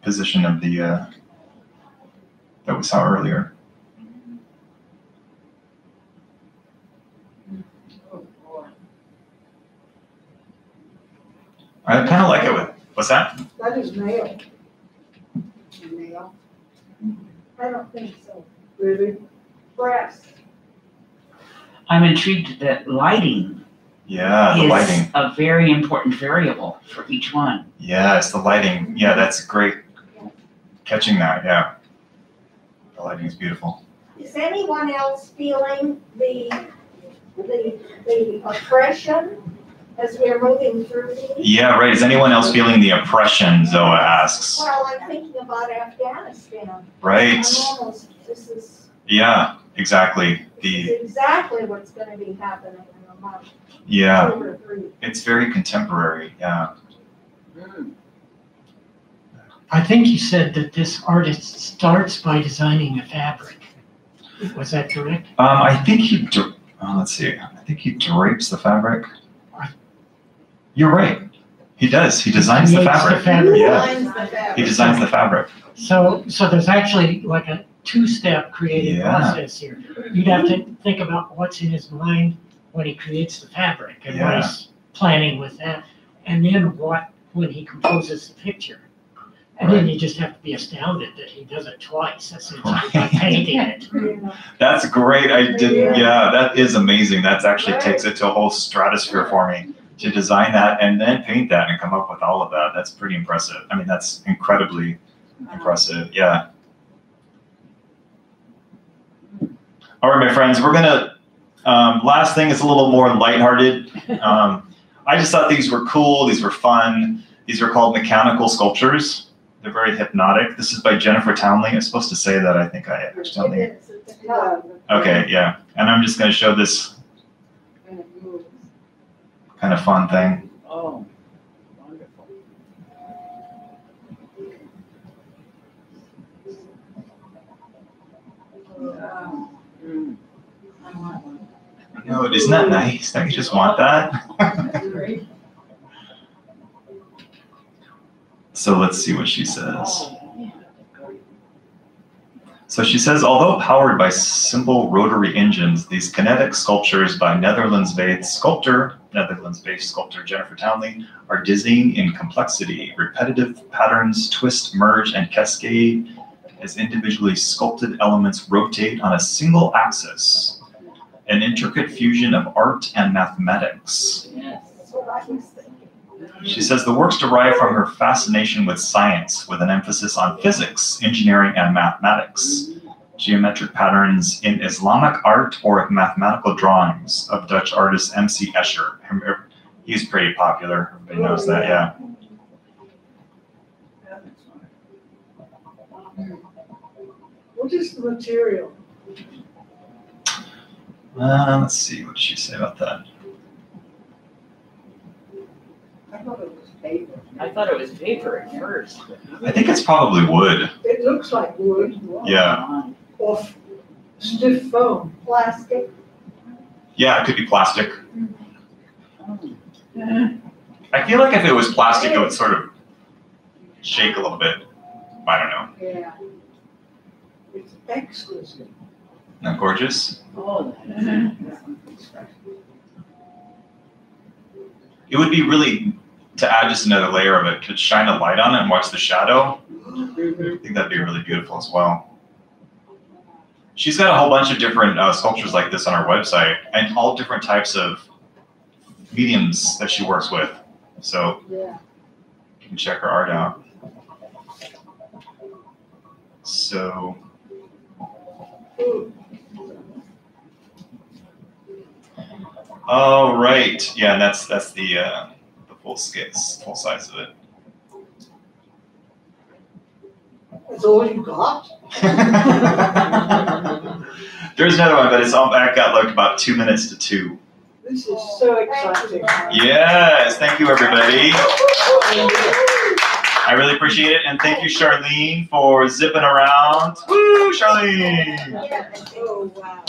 Speaker 1: position of the that we saw earlier. I kind of like it with, what's that?
Speaker 10: That is male. Male,
Speaker 2: I don't think so.
Speaker 10: really?
Speaker 2: Breast.
Speaker 11: I'm intrigued that lighting
Speaker 1: Yeah, the
Speaker 11: is
Speaker 1: lighting.
Speaker 11: a very important variable for each one.
Speaker 1: Yeah, it's the lighting. Yeah, that's great. Catching that, yeah. The lighting is beautiful.
Speaker 2: Is anyone else feeling the oppression as we're moving through these?
Speaker 1: Yeah, right. Is anyone else feeling the oppression, Zoa asks?
Speaker 2: Well, I'm thinking about Afghanistan.
Speaker 1: Right.
Speaker 2: This is
Speaker 1: Yeah, exactly.
Speaker 2: exactly what's gonna be happening in a month.
Speaker 1: Yeah,
Speaker 2: 2 or 3.
Speaker 1: it's very contemporary, yeah.
Speaker 3: I think you said that this artist starts by designing a fabric. Was that correct?
Speaker 1: I think let's see. I think he drapes the fabric. You're right. He does. He designs the
Speaker 3: Creates
Speaker 1: fabric.
Speaker 3: Yeah.
Speaker 2: Designs the fabric.
Speaker 1: He designs the fabric.
Speaker 3: So there's actually like a 2-step creative
Speaker 1: Yeah.
Speaker 3: process here. You'd have to think about what's in his mind when he creates the fabric and what he's planning with that, and then when he composes the picture. And then you just have to be astounded that he does it twice, essentially, by painting it.
Speaker 1: That's great.
Speaker 2: Yeah.
Speaker 1: That is amazing. That actually takes it to a whole stratosphere for me to design that and then paint that and come up with all of that. That's pretty impressive. I mean, that's incredibly impressive. Yeah. All right, my friends, we're gonna, last thing is a little more lighthearted. I just thought these were cool. These were fun. These are called mechanical sculptures. They're very hypnotic. This is by Jennifer Townley. I'm supposed to say that. I think I accidentally. Okay, yeah. And I'm just going to show this kind of fun thing.
Speaker 11: Oh, wonderful.
Speaker 1: No, isn't that nice? Don't you just want that? So let's see what she says. So she says, although powered by simple rotary engines, these kinetic sculptures by Netherlands-based sculptor Jennifer Townley are dizzying in complexity. Repetitive patterns twist, merge, and cascade as individually sculpted elements rotate on a single axis. An intricate fusion of art and mathematics.
Speaker 2: That's what I was thinking.
Speaker 1: She says the works derive from her fascination with science, with an emphasis on physics, engineering, and mathematics. Geometric patterns in Islamic art or mathematical drawings of Dutch artist M.C. Escher. He's pretty popular. Everybody knows that, yeah.
Speaker 10: What is the material?
Speaker 1: Let's see, what did she say about that?
Speaker 10: I thought it was paper.
Speaker 11: I thought it was paper at first.
Speaker 1: I think it's probably wood.
Speaker 10: It looks like wood.
Speaker 1: Yeah.
Speaker 10: Or stiff foam.
Speaker 2: Plastic.
Speaker 1: Yeah, it could be plastic. I feel like if it was plastic, it would sort of shake a little bit. I don't know.
Speaker 10: Yeah. It's exquisite.
Speaker 1: Isn't that gorgeous?
Speaker 11: Oh,
Speaker 1: It would be really, to add just another layer of it, to shine a light on it and watch the shadow. I think that'd be really beautiful as well. She's got a whole bunch of different sculptures like this on her website, and all different types of mediums that she works with. So
Speaker 10: Yeah.
Speaker 1: you can check her art out. So, all right, yeah, and that's the full size of it.
Speaker 10: That's all you got?
Speaker 1: There's another one, but it's all back at like about 2 minutes to 2.
Speaker 10: This is so exciting.
Speaker 1: Yes, thank you, everybody. I really appreciate it, and thank you, Charlene, for zipping around. Woo, Charlene!
Speaker 2: Yeah.
Speaker 10: Oh, wow.